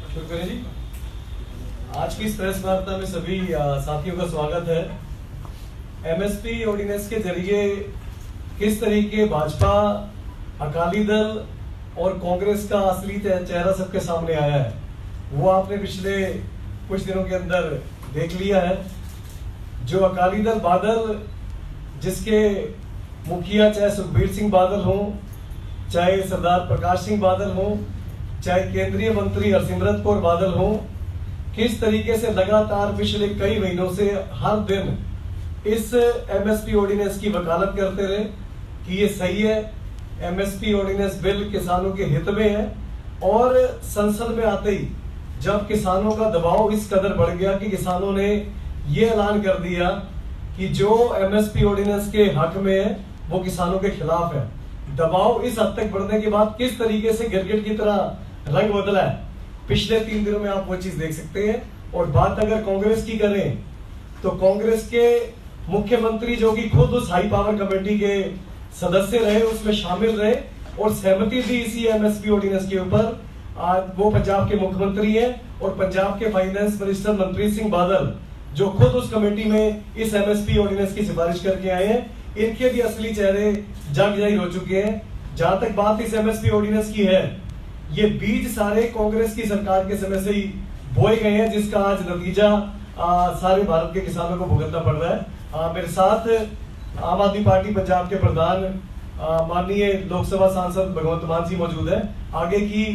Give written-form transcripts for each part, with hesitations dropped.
शुरू करें जी। आज की इस प्रेस वार्ता में सभी साथियों का स्वागत है। एमएसपी ऑर्डिनेंस के जरिए किस तरीके भाजपा, अकाली दल और कांग्रेस का असली चेहरा सबके सामने आया है, वो आपने पिछले कुछ दिनों के अंदर देख लिया है। जो अकाली दल बादल, जिसके मुखिया चाहे सुखबीर सिंह बादल हो, चाहे सरदार प्रकाश सिंह बादल हो, चाहे केंद्रीय मंत्री हरसिमरत कौर बादल हो, किस तरीके से लगातार पिछले कई महीनों से हर दिन इस एमएसपी ऑर्डिनेंस की वकालत करते रहे कि ये सही है, एमएसपी ऑर्डिनेंस बिल किसानों के हित में है। और संसद में आते ही जब किसानों का दबाव इस कदर बढ़ गया कि किसानों ने ये ऐलान कर दिया कि जो एमएसपी ऑर्डिनेंस के हक में है वो किसानों के खिलाफ है, दबाव इस हद तक बढ़ने के बाद किस तरीके से गिरगिट की तरह रंग बदला है, पिछले 3 दिनों में आप वो चीज देख सकते हैं। और बात अगर कांग्रेस की करें तो कांग्रेस के मुख्यमंत्री, जो कि खुद उस हाई पावर कमेटी के सदस्य रहे, उसमें शामिल रहे और सहमति दी इसी एमएसपी ऑर्डिनेंस के ऊपर, आज वो पंजाब के मुख्यमंत्री हैं और पंजाब के फाइनेंस मिनिस्टर मनप्रीत सिंह बादल, जो खुद उस कमेटी में इस एमएसपी ऑर्डिनेंस की सिफारिश करके आए हैं, इनके भी असली चेहरे जग जाहिर हो चुके हैं। जहां तक बात इस एमएसपी ऑर्डिनेंस की है, ये बीज सारे कांग्रेस की सरकार के समय से ही बोए गए हैं, जिसका आज नतीजा सारे भारत के किसानों को भुगतना पड़ रहा है। मेरे साथ आम आदमी पार्टी पंजाब के प्रधान माननीय लोकसभा सांसद भगवंत मान जी मौजूद है। आगे की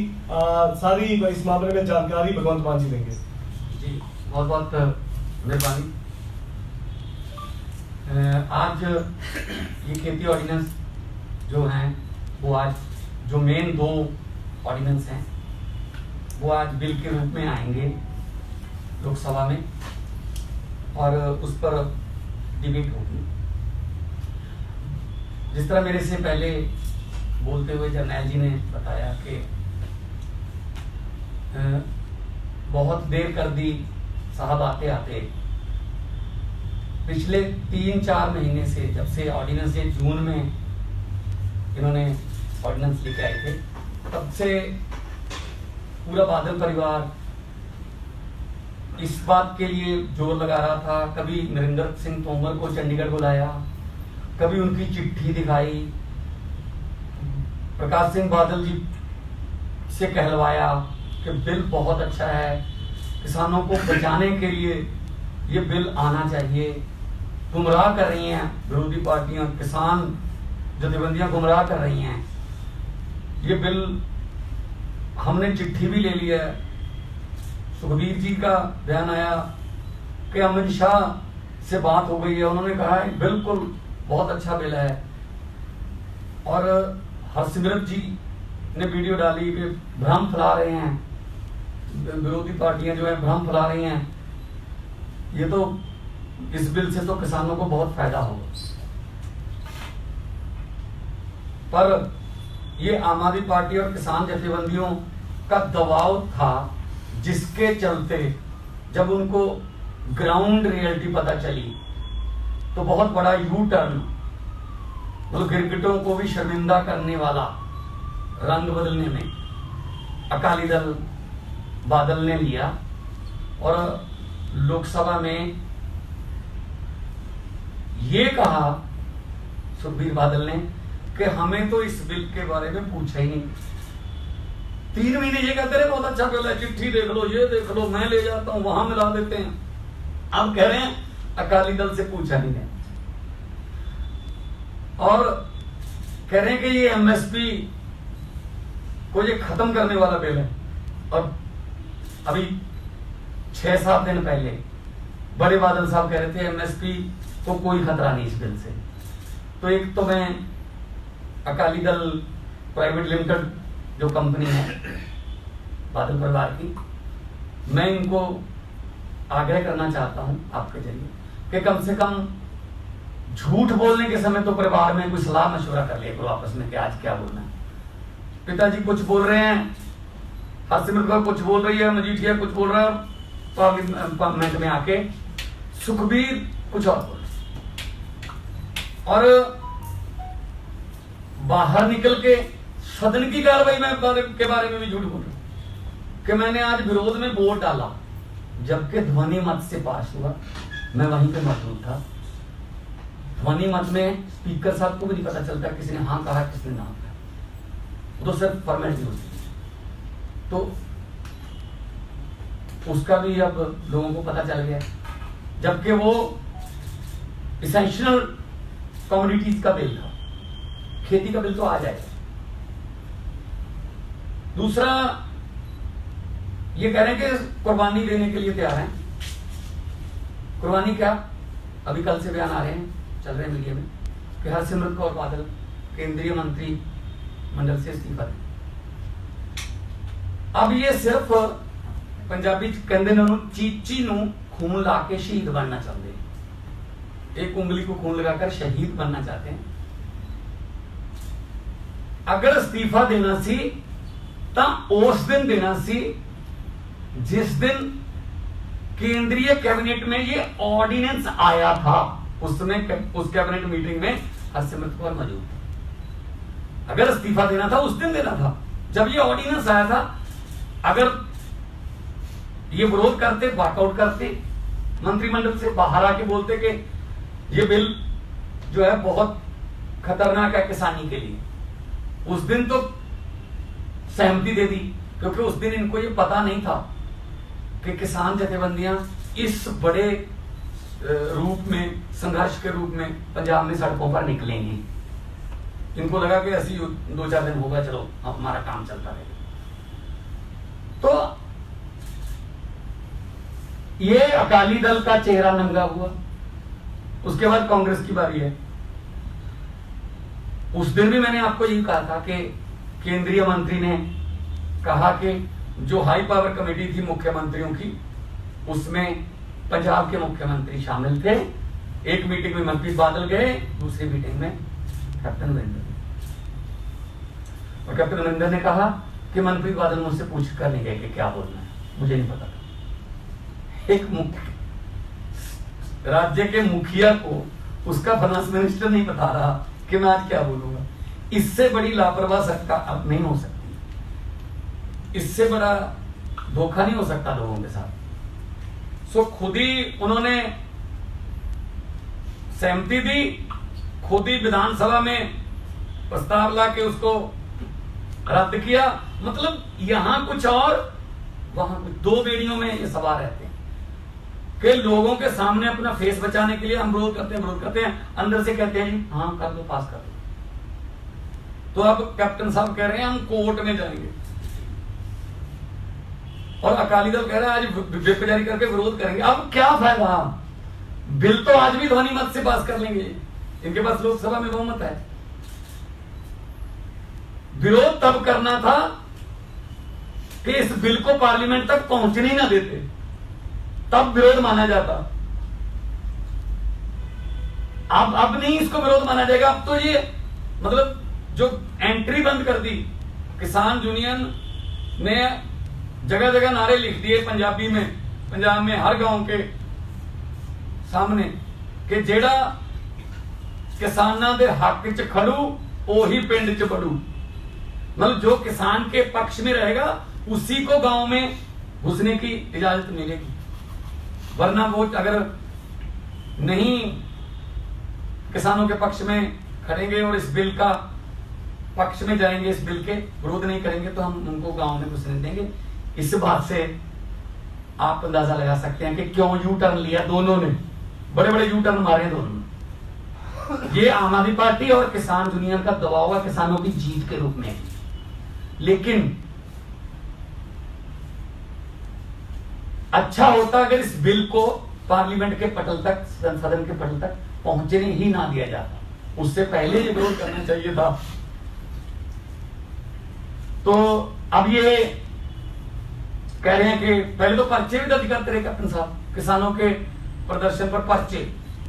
सारी इस मामले में जानकारी भगवंत मान जी देंगे। जी बहुत बहुत मेहरबानी। आज ये खेती ऑर्डिनेंस जो हैं, वो आज जो मेन 2 ऑर्डिनेंस हैं वो आज बिल के रूप में आएंगे लोकसभा में और उस पर डिबेट होगी। जिस तरह मेरे से पहले बोलते हुए जर्नैल जी ने बताया कि बहुत देर कर दी साहब आते आते, पिछले 3-4 महीने से, जब से ऑर्डिनेंस ये जून में इन्होंने ऑर्डिनेंस लेके आए थे, तब से पूरा बादल परिवार इस बात के लिए जोर लगा रहा था। कभी नरेंद्र सिंह तोमर को चंडीगढ़ बुलाया, कभी उनकी चिट्ठी दिखाई, प्रकाश सिंह बादल जी से कहलवाया कि बिल बहुत अच्छा है, किसानों को बचाने के लिए ये बिल आना चाहिए। गुमराह कर रही हैं विरोधी पार्टियां, किसान जथेबंदियां गुमराह कर रही हैं। ये बिल हमने चिट्ठी भी ले ली है। सुखबीर जी का बयान आया कि अमित शाह से बात हो गई है, उन्होंने कहा है बिल्कुल बहुत अच्छा बिल है। और हरसिमरत जी ने वीडियो डाली कि भ्रम फैला रहे हैं, विरोधी पार्टियां जो है भ्रम फैला रही हैं, ये तो इस बिल से तो किसानों को बहुत फायदा होगा। पर ये आम आदमी पार्टी और किसान जथेबंदियों का दबाव था, जिसके चलते जब उनको ग्राउंड रियलिटी पता चली तो बहुत बड़ा यू टर्न, मतलब गिरगिटों को भी शर्मिंदा करने वाला रंग बदलने में अकाली दल बादल ने लिया। और लोकसभा में ये कहा सुखबीर बादल ने कि हमें तो इस बिल के बारे में पूछा ही नहीं। 3 महीने ये कहते रहे बहुत अच्छा बिल है, चिट्ठी देख लो, ये देख लो, मैं ले जाता हूं, वहां मिला देते हैं। अब कह रहे हैं अकाली दल से पूछा नहीं है और कह रहे हैं कि ये एमएसपी को ये खत्म करने वाला बिल है। और अभी 6-7 दिन पहले बड़े बादल साहब कह रहे थे एमएसपी को कोई खतरा नहीं इस बिल से। तो एक तो मैं अकाली दल प्राइवेट लिमिटेड जो कंपनी है बादल परिवार की, मैं इनको आग्रह करना चाहता हूं आपके जरिए कि कम से कम झूठ बोलने के समय तो परिवार में कोई सलाह मशवरा कर लिया करो आपस में कि आज क्या बोलना है। पिताजी कुछ बोल रहे हैं, हरसिमरत कौर कुछ बोल रही है, मजीठिया कुछ बोल रहा है, पार्लियामेंट में आके सुखबीर कुछ और बोल रहे, और बाहर निकल के सदन की कार्रवाई में के बारे में भी झूठ बोल रहे। कि मैंने आज विरोध में वोट डाला, जबकि ध्वनि मत से पास हुआ, मैं वहीं पे मौजूद था। ध्वनि मत में स्पीकर साहब को भी नहीं पता चलता किसने हाँ कहा किसने ना कहा, वो तो सिर्फ फॉर्मेलिटी होती है। तो उसका भी अब लोगों को पता चल गया, जबकि वो इसेंशियल कमोडिटीज का बिल था, खेती का बिल तो आ जाएगा। दूसरा ये कह रहे हैं कि कुर्बानी देने के लिए तैयार हैं। कुर्बानी क्या? अभी कल से बयान आ रहे हैं, चल रहे हैं मीडिया में कि हरसिमरत कौर बादल केंद्रीय मंत्री मंडल से इस्तीफा दें। अब ये सिर्फ पंजाबी कहते हैं चीची नू खून ला के शहीद बनना चाहते हैं, एक उंगली को खून लगाकर शहीद बनना चाहते हैं। अगर इस्तीफा देना सी तो उस दिन देना सी जिस दिन केंद्रीय कैबिनेट में ये ऑर्डिनेंस आया था, उसमें उस कैबिनेट मीटिंग में हरसिमरत कौर मौजूद थी। अगर इस्तीफा देना था उस दिन देना था जब ये ऑर्डिनेंस आया था। अगर ये विरोध करते, वॉकआउट करते, मंत्रिमंडल से बाहर आके बोलते कि ये बिल जो है बहुत खतरनाक है किसानी के लिए, उस दिन तो सहमति दे दी, क्योंकि उस दिन इनको ये पता नहीं था कि किसान जथेबंदियां इस बड़े रूप में, संघर्ष के रूप में पंजाब में सड़कों पर निकलेंगी। इनको लगा कि ऐसी 2-4 दिन होगा, चलो हमारा काम चलता रहेगा। तो ये अकाली दल का चेहरा नंगा हुआ। उसके बाद कांग्रेस की बारी है। उस दिन भी मैंने आपको यही कहा था कि केंद्रीय मंत्री ने कहा कि जो हाई पावर कमेटी थी मुख्यमंत्रियों की, उसमें पंजाब के मुख्यमंत्री शामिल थे। एक मीटिंग में मनप्रीत बादल गए, दूसरी मीटिंग में कैप्टन अमरिंदर, और कैप्टन अमरिंदर ने कहा कि मनप्रीत बादल मुझसे पूछ कर नहीं गए कि क्या बोलना है, मुझे नहीं पता था। एक राज्य के मुखिया को उसका फाइनेंस मिनिस्टर नहीं बता रहा कि मैं आज क्या बोलूंगा। इससे बड़ी लापरवाही सरकार अब नहीं हो सकती, इससे बड़ा धोखा नहीं हो सकता लोगों के साथ। सो खुद ही उन्होंने सहमति दी, खुद ही विधानसभा में प्रस्ताव ला के उसको रद्द किया। मतलब यहां कुछ और वहां कुछ, दो बेड़ियों में ये सवार रहते हैं कि लोगों के सामने अपना फेस बचाने के लिए हम विरोध करते हैं, अंदर से कहते हैं जी हाँ कर दो, पास कर दो। तो अब कैप्टन साहब कह रहे हैं हम कोर्ट में जाएंगे, और अकाली दल कह रहा है आज व्हिप जारी करके विरोध करेंगे। अब क्या फायदा? बिल तो आज भी ध्वनि मत से पास कर लेंगे, इनके पास लोकसभा में बहुमत है। विरोध तब करना था कि इस बिल को पार्लियामेंट तक पहुंचने ही ना देते, तब विरोध माना जाता। अब नहीं इसको विरोध माना जाएगा। अब तो ये मतलब जो एंट्री बंद कर दी, किसान यूनियन ने जगह जगह नारे लिख दिए पंजाबी में, पंजाब में हर गांव के सामने कि जेड़ा किसानां दे हक च खड़ू ओही पिंड च बढ़ू। मतलब जो किसान के पक्ष में रहेगा उसी को गांव में घुसने की इजाजत मिलेगी, वरना वो अगर नहीं किसानों के पक्ष में खड़ेंगे और इस बिल का पक्ष में जाएंगे, इस बिल के विरोध नहीं करेंगे, तो हम उनको गांव में घुसने देंगे। इस बात से आप अंदाजा लगा सकते हैं कि क्यों यू टर्न लिया दोनों ने, बड़े बड़े यू टर्न मारे दोनों। ये आम आदमी पार्टी और किसान यूनियन का दबाव है किसानों की जीत के रूप में। लेकिन अच्छा होता अगर इस बिल को पार्लियामेंट के पटल तक, सदन के पटल तक पहुंचने ही ना दिया जाता, उससे पहले ये विरोध करना चाहिए था। तो अब ये कह रहे हैं कि पहले तो पर्चे भी दर्ज करते रहे कैप्टन साहब, किसानों के प्रदर्शन पर पर्चे,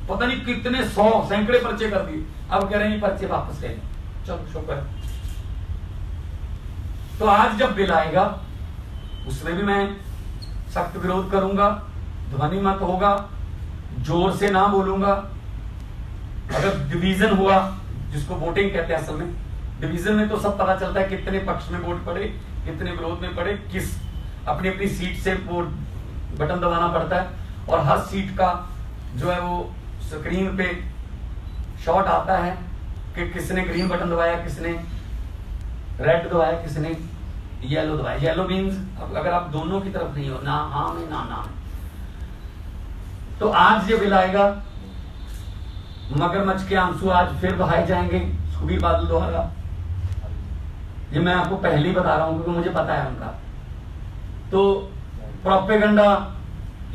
पता नहीं कितने 100 सैकड़े पर्चे कर दिए। अब कह रहे हैं पर्चे वापस ले, चलो शुक्र। तो आज जब बिल आएगा उसमें भी मैं सख्त विरोध करूंगा, ध्वनि मत होगा, जोर से ना बोलूंगा। अगर डिवीजन हुआ, जिसको वोटिंग कहते हैं असल में, डिवीजन में तो सब पता चलता है कितने पक्ष में वोट पड़े, कितने विरोध में पड़े, किस अपनी अपनी सीट से वो बटन दबाना पड़ता है, और हर सीट का जो है वो स्क्रीन पे शॉट आता है कि किसने ग्रीन बटन दबाया, किसने रेड दबाया, किसने येलो दबाया। येलो मीन्स अगर आप दोनों की तरफ नहीं हो, ना हाँ में ना ना। तो आज ये बिल आएगा, मगरमच्छ के आंसू आज फिर बहाए जाएंगे सुखबीर बादल द्वारा। ये मैं आपको पहले ही बता रहा हूं क्योंकि मुझे पता है उनका। तो प्रोपेगेंडा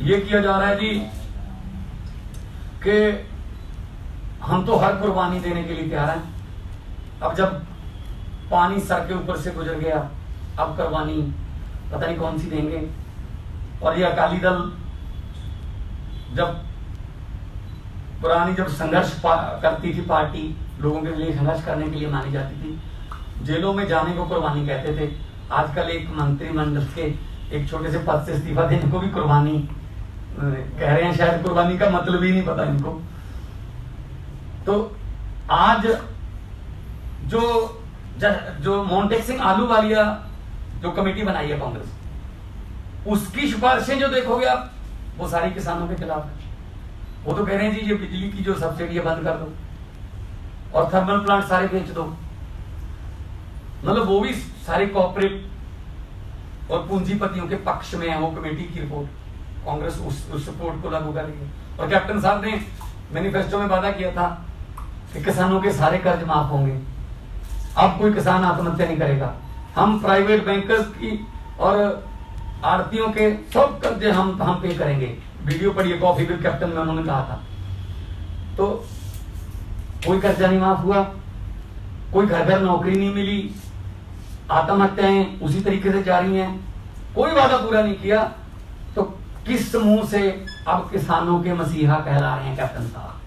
ये किया जा रहा है जी कि हम तो हर कुर्बानी देने के लिए तैयार हैं। अब जब पानी सर के ऊपर से गुजर गया, अब कुर्बानी पता नहीं कौन सी देंगे। और ये अकाली दल जब पुरानी जब संघर्ष करती थी, पार्टी लोगों के लिए संघर्ष करने के लिए मानी जाती थी, जेलों में जाने को कुर्बानी कहते थे। आजकल एक मंत्रिमंडल के एक छोटे से पद से इस्तीफा देने को भी कुर्बानी कह रहे हैं। शायद कुर्बानी का मतलब ही नहीं पता इनको। तो आज जो मोंटेक सिंह आलूवालिया जो कमेटी बनाई है कांग्रेस, उसकी सिफारिशें जो देखोगे आप, वो सारी किसानों के खिलाफ है। वो तो कह रहे हैं जी ये बिजली की जो सब्सिडी है बंद कर दो और थर्मल प्लांट सारे बेच दो। मतलब वो भी सारे कॉर्पोरेट और पूंजीपतियों के पक्ष में है वो कमेटी की रिपोर्ट। कांग्रेस उस रिपोर्ट को लागू करेगी। और कैप्टन साहब ने मैनिफेस्टो में वादा किया था कि किसानों के सारे कर्ज माफ होंगे, अब कोई किसान आत्महत्या नहीं करेगा। हम प्राइवेट बैंकर्स की और आड़तियों के सब कर्जे हम पे करेंगे। वीडियो पढ़िए कॉफी विद कैप्टन में उन्होंने कहा था। तो कोई कर्जा नहीं माफ हुआ, कोई घर घर नौकरी नहीं मिली, आत्महत्याएं उसी तरीके से जारी हैं, कोई वादा पूरा नहीं किया। तो किस मुंह से अब किसानों के मसीहा कहला रहे हैं कैप्टन साहब।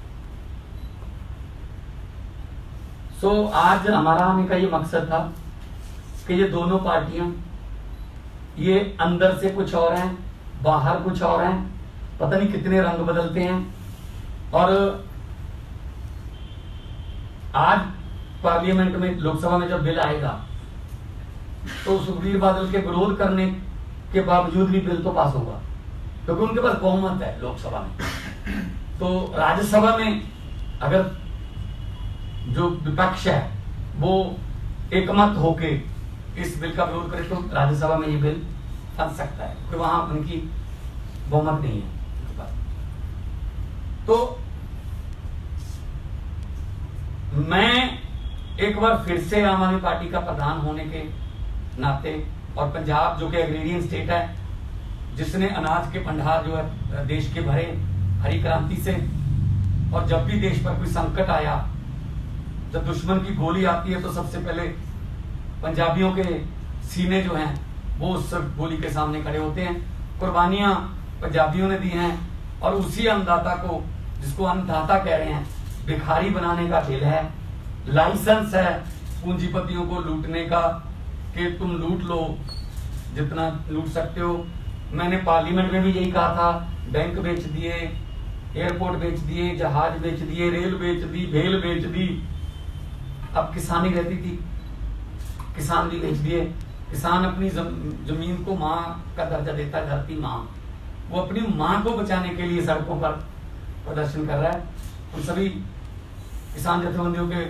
सो आज हमारा आने का ये मकसद था कि ये दोनों पार्टियां ये अंदर से कुछ और हैं, बाहर कुछ और हैं, पता नहीं कितने रंग बदलते हैं। और आज पार्लियामेंट में, लोकसभा में जब बिल आएगा तो सुखबीर बादल के विरोध करने के बावजूद भी बिल तो पास होगा क्योंकि उनके पास बहुमत है लोकसभा में। तो राज्यसभा में अगर जो विपक्ष है वो एकमत होके इस बिल का विरोध करे तो राज्यसभा में ये बिल फंस सकता है क्योंकि वहां उनकी बहुमत नहीं है। तो मैं एक बार फिर से आम आदमी पार्टी का प्रधान होने के नाते, और पंजाब जो कि एग्रीरियन स्टेट है, जिसने अनाज के भंडार जो है देश के भरे हरी क्रांति से, और जब भी देश पर कोई संकट आया, जब दुश्मन की गोली आती है तो सबसे पहले पंजाबियों के सीने जो हैं वो उस गोली के सामने खड़े होते हैं। कुर्बानियां पंजाबियों ने दी हैं और उसी अन्नदाता को, जिसको अन्नदाता कह रहे हैं, भिखारी बनाने का बिल है। लाइसेंस है पूंजीपतियों को लूटने का कि तुम लूट लो जितना लूट सकते हो। मैंने पार्लियामेंट में भी यही कहा था, बैंक बेच दिए, एयरपोर्ट बेच दिए, जहाज बेच दिए, रेल बेच दी, भेल बेच दी। अब किसानी रहती थी, किसान भी बेच दिए। किसान अपनी जमीन को माँ का दर्जा देता है, धरती माँ। वो अपनी माँ को बचाने के लिए सड़कों पर प्रदर्शन कर रहा है। हम सभी किसान जथेबंदियों के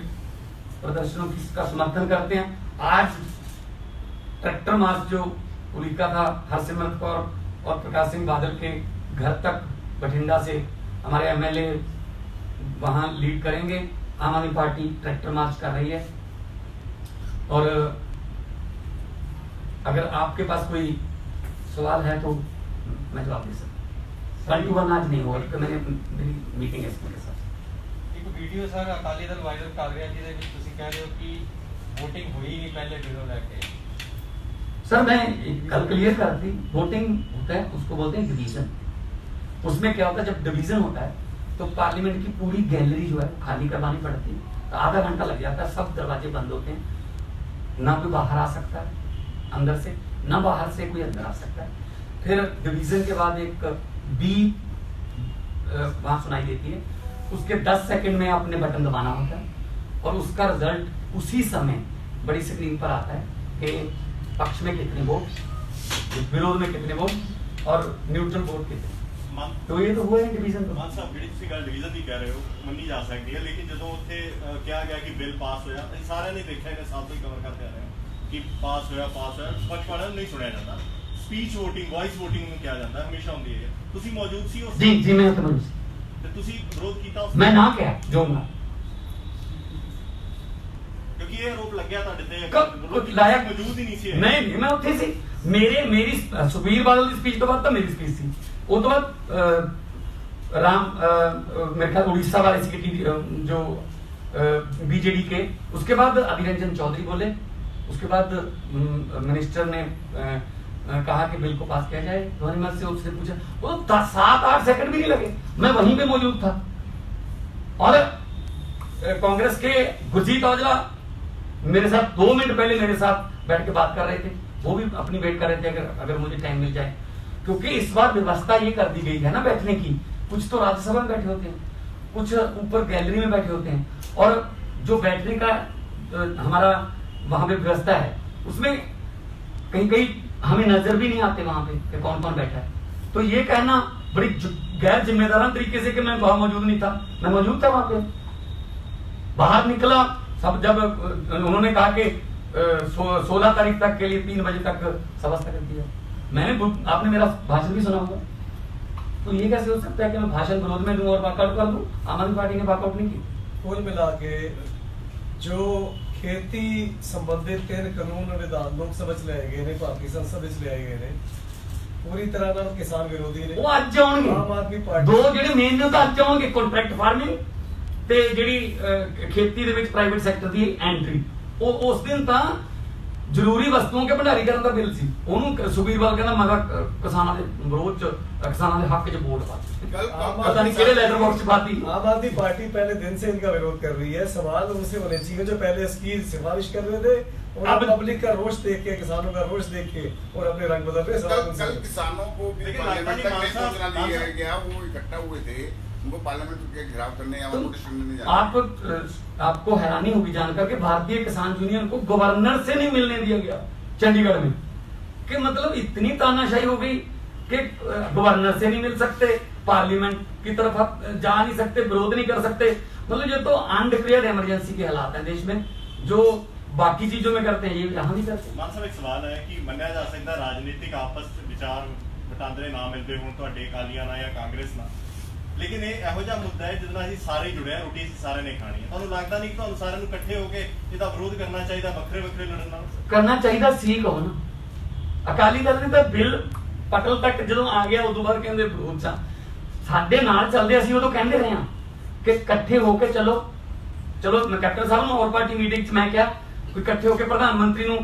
प्रदर्शनों का समर्थन करते हैं। आज ट्रैक्टर मार्च जो उलिका था, हरसिमरत कौर और प्रकाश सिंह बादल के घर तक बठिंडा से हमारे एमएलए वहां लीड करेंगे। आम आदमी पार्टी ट्रैक्टर मार्च कर रही है। और अगर आपके पास कोई सवाल है तो मैं जवाब दे सकता हूँ। 1-to-1 आज नहीं होगा क्योंकि मैंने मेरी मीटिंग है इसके साथ। एक video sir Akali Dal viral कर रहा है ਜਿਹਦੇ ਵਿੱਚ ਤੁਸੀਂ कह रहे हो कि वोटिंग हुई नहीं पहले बिलों लेके। सर मैं कल क्लियर कर दी, वोटिंग होता है उसको बोलते हैं डिवीजन। उसमें क्या होता है, जब डिवीजन होता है तो पार्लियामेंट की पूरी गैलरी जो है खाली करवानी पड़ती है। तो आधा घंटा लग जाता है, सब दरवाजे बंद होते हैं, ना कोई बाहर आ सकता है अंदर से, ना बाहर से कोई अंदर आ सकता है। फिर डिवीजन के बाद एक बी वहां सुनाई देती है, उसके 10 सेकंड में आपने बटन दबाना होता है और उसका रिजल्ट उसी समय बड़ी स्क्रीन पर आता है कि पक्ष में कितने वोट, विरोध में कितने वोट और न्यूट्रल वोट कितने। मान तो ये तो हुआ है डिवीजन। तो ਮਾਨ ਸਾਹਿਬ ਜਿਹੜੀ ਤੁਸੀਂ ਗੱਲ ਡਿਵੀਜ਼ਨ ਦੀ ਕਹਿ ਰਹੇ ਹੋ ਮੰਨੀ ਜਾ ਸਕਦੀ ਹੈ, ਲੇਕਿਨ ਜਦੋਂ ਉੱਥੇ ਕਿਹਾ ਗਿਆ ਕਿ ਬਿੱਲ ਪਾਸ ਹੋਇਆ, ਅਸੀਂ ਸਾਰਿਆਂ ਨੇ ਦੇਖਿਆ ਇਹਨੇ ਸਾਲ ਤੋਂ ਹੀ ਕਵਰ ਕਰਦੇ ਆ ਰਹੇ ਹਾਂ ਕਿ ਪਾਸ ਹੋਇਆ ਪੱਖਪਾਤ ਨਹੀਂ ਸੁਣਿਆ ਜਾਂਦਾ। ਸਪੀਚ ਵੋਟਿੰਗ, ਵੌਇਸ ਵੋਟਿੰਗ ਨੂੰ ਕਿਹਾ ਜਾਂਦਾ ਹਮੇਸ਼ਾ ਹੁੰਦੀ ਹੈ। ਤੁਸੀਂ ਮੌਜੂਦ ਸੀ ਉਸ जी जी मैं समझ, ਤੇ ਤੁਸੀਂ ਵਿਰੋਧ ਕੀਤਾ ਉਸ मैं ना क्या जो मैं ਕਿਉਂਕਿ ਇਹ ਆਰੋਪ ਲੱਗਿਆ ਤੁਹਾਡੇ ਤੇ ਕੁਝ ਲਾਇਆ ਮੌਜੂਦ ਹੀ ਨਹੀਂ ਸੀ ਇਹ। ਨਹੀਂ ਮੈਂ ਉੱਥੇ ਸੀ। ਮੇਰੀ ਸੁਖਬੀਰ ਬਾਦਲ ਦੀ ਸਪੀਚ ਤੋਂ ਬਾਅਦ ਤਾਂ ਮੇਰੀ ਸਪੀਚ ਸੀ। ਉਹ ਤੋਂ ਬਾਅਦ मेरे ख्याल उड़ीसा वाले सेक्रेटरी जो बीजेडी के, उसके बाद अधीर रंजन चौधरी बोले, उसके बाद मिनिस्टर ने कहा कि बिल को पास किया जाए। ध्वनिमत से उससे पूछा, वो 7-8 सेकंड भी नहीं लगे, मैं वहीं पे मौजूद था। और कांग्रेस के गुरजीत औजला मेरे साथ 2 मिनट पहले मेरे साथ बैठ के बात कर रहे थे, वो भी अपनी वेट कर रहे थे अगर मुझे टाइम मिल जाए, क्योंकि इस बार व्यवस्था ये कर दी गई है ना बैठने की। कुछ तो राज्यसभा में बैठे होते हैं, कुछ ऊपर गैलरी में बैठे होते हैं, और जो बैठने का हमारा वहां पे व्यवस्था है उसमें कहीं कहीं हमें नजर भी नहीं आते वहां पे कि कौन कौन बैठा है। तो ये कहना बड़ी गैर जिम्मेदाराना तरीके से कि मैं वहां मौजूद नहीं था, मैं मौजूद था वहां पे। बाहर निकला सब, जब उन्होंने कहा कि 16 तारीख तक के लिए 3 बजे तक सभा स्थगित दिया। मैंने, आपने मेरा भाषण भी सुना होगा, तो ये कैसे हो सकता है कि मैं भाषण विरोध में दूं और वॉकआउट कर दूं? आम आदमी पार्टी ने वॉकआउट नहीं की। कुल मिला के जो खेती संबंधित 3 कानून विधान लोकसभा च लाए गए ने, भारतीय संसद च लाए गए ने, पूरी तरह नाल किसान विरोधी ने। वो ਅੱਜ ਆਉਣਗੇ, आम आदमी पार्टी ਦੋ ਜਿਹੜੇ ਮੇਨ ਨੇ ਉਹ ਤਾਂ ਅੱਜ ਆਉਣਗੇ। ਕੰਟਰੈਕਟ ਫਾਰਮਿੰਗ ਤੇ ਜਿਹੜੀ ਖੇਤੀ ਦੇ ਵਿੱਚ ਪ੍ਰਾਈਵੇਟ ਸੈਕਟਰ ਦੀ ਐਂਟਰੀ, ਉਹ ਉਸ ਦਿਨ ਤਾਂ ਜ਼ਰੂਰੀ ਵਸਤੂਆਂ ਕੇ ਭੰਡਾਰੀਕਰਨ ਦਾ ਬਿੱਲ ਸੀ। ਉਹਨੂੰ ਸੁਖਬੀਰ ਬਾਦਲ ਕਹਿੰਦਾ ਮੈਂ ਕਿਹਾ ਕਿਸਾਨਾਂ ਦੇ ਵਿਰੋਧ ਚ, ਕਿਸਾਨਾਂ ਦੇ ਹੱਕ ਚ ਵੋਟ ਪਾ पता नहीं केड़े लेटर बॉक्स में पाती। आम आदमी पार्टी पहले दिन से इनका विरोध कर रही है। सवाल उनसे होने चाहिए जो पहले इसकी सिफारिश कर रहे थे, और अब पब्लिक का रोष देख के, किसानों का रोष देख के और अपने रंग बदल रहे। सवाल उनसे कल किसानों को भी लेकिन पार्लियामेंट तक नहीं राजधानी पहुंचना दिया गया, वो इकट्ठा हुए थे, उनको पार्लियामेंट के घेराव करने या नोटिस करने नहीं जाना। आपको हैरानी होगी जानकर कि भारतीय किसान यूनियन को गवर्नर से नहीं मिलने दिया गया चंडीगढ़ में। कि मतलब इतनी तानाशाही हो गई कि गवर्नर से नहीं मिल सकते, पार्लियामेंट की तरफ आप जा नहीं सकते, विरोध नहीं कर सकते। मतलब ये तो अनडिक्लेयर्ड इमरजेंसी के हालात हैं देश में, जो बाकी चीजों में करते हैं ये यहाँ नहीं करते। ਮਾਨ ਸਾਹਿਬ ਇੱਕ ਸਵਾਲ ਹੈ ਕਿ ਮੰਨਿਆ ਜਾ ਸਕਦਾ ਰਾਜਨੀਤਿਕ ਆਪਸ ਵਿਚਾਰ ਵਟਾਂਦਰੇ ਨਾ ਮਿਲਦੇ ਹੋਣ ਤੁਹਾਡੇ ਅਕਾਲੀਆਂ ਨਾਲ ਜਾਂ ਕਾਂਗਰਸ ਨਾਲ, ਲੇਕਿਨ ਇਹ ਇਹੋ ਜਿਹਾ ਮੁੱਦਾ ਹੈ ਜਿਹਦੇ ਨਾਲ ਅਸੀਂ ਸਾਰੇ ਜੁੜੇ ਹਾਂ, ਰੋਟੀ ਅਸੀਂ ਸਾਰਿਆਂ ਨੇ ਖਾਣੀ ਹੈ। ਤੁਹਾਨੂੰ ਲੱਗਦਾ ਨਹੀਂ ਕਿ ਤੁਹਾਨੂੰ ਸਾਰਿਆਂ ਨੂੰ ਇਕੱਠੇ ਹੋ ਕੇ ਇਹਦਾ ਵਿਰੋਧ ਕਰਨਾ ਚਾਹੀਦਾ, ਵੱਖਰੇ ਵੱਖਰੇ ਲੜਨ ਨਾਲ? करना चाहिए सी कहो ना। अकाली दल ने तो बिल पटल तक जो आ गया उदों बाद कहंदे विरोध सा ਸਾਡੇ ਨਾਲ ਚੱਲਦੇ, ਅਸੀਂ ਉਦੋਂ ਕਹਿੰਦੇ ਰਹੇ ਹਾਂ ਕਿ ਇਕੱਠੇ ਹੋ ਕੇ ਚਲੋ। ਕੈਪਟਨ ਸਾਹਿਬ ਨੂੰ ਹੋਰ ਪਾਰਟੀ ਮੀਟਿੰਗ 'ਚ ਮੈਂ ਕਿਹਾ ਕੋਈ ਇਕੱਠੇ ਹੋ ਕੇ ਪ੍ਰਧਾਨ ਮੰਤਰੀ ਨੂੰ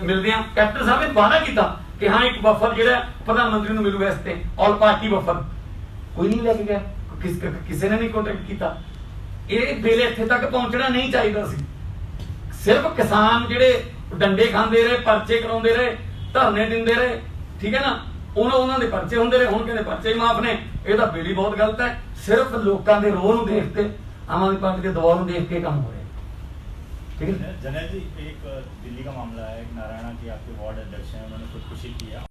ਮਿਲਦੇ ਆ। ਕੈਪਟਨ ਸਾਹਿਬ ਨੇ ਵਾਅਦਾ ਕੀਤਾ ਕਿ ਹਾਂ ਇੱਕ ਵਫਦ ਜਿਹੜਾ ਪ੍ਰਧਾਨ ਮੰਤਰੀ ਨੂੰ ਮਿਲੂਗਾ, ਇਸ ਤੇ ਆਲ ਪਾਰਟੀ ਵਫਦ। ਕੋਈ ਨਹੀਂ ਲੈ ਕੇ ਗਿਆ, ਕਿਸੇ ਨੇ ਨਹੀਂ ਕੰਟੈਕਟ ਕੀਤਾ। ਇਹ ਬਿੱਲ ਇੱਥੇ ਤੱਕ ਪਹੁੰਚਣਾ ਨਹੀਂ ਚਾਹੀਦਾ ਸੀ। ਸਿਰਫ ਕਿਸਾਨ ਜਿਹੜੇ ਡੰਡੇ ਖਾਂਦੇ ਰਹੇ, ਪਰਚੇ ਕਰਾਉਂਦੇ ਰਹੇ, ਧਰਨੇ ਦਿੰਦੇ ਰਹੇ, ਠੀਕ ਹੈ ਨਾ, ਉਹਨਾਂ ਦੇ ਪਰਚੇ ਹੁੰਦੇ ਰਹੇ। ਹੁਣ ਕਹਿੰਦੇ ਪਰਚੇ ਹੀ ਮਾਫ ਨੇ। ਇਹ ਤਾਂ ਬਿੱਲ ਹੀ ਬਹੁਤ ਗਲਤ ਹੈ। ਸਿਰਫ ਲੋਕਾਂ ਦੇ ਰੋਹ ਨੂੰ ਦੇਖ ਕੇ, आम आदमी पार्टी के दबाव में देख के काम हो रहे हैं। ठीक है जनरल जी, एक दिल्ली का मामला है, नारायणा के आपके वार्ड अध्यक्ष हैं, उन्होंने खुदकुशी किया।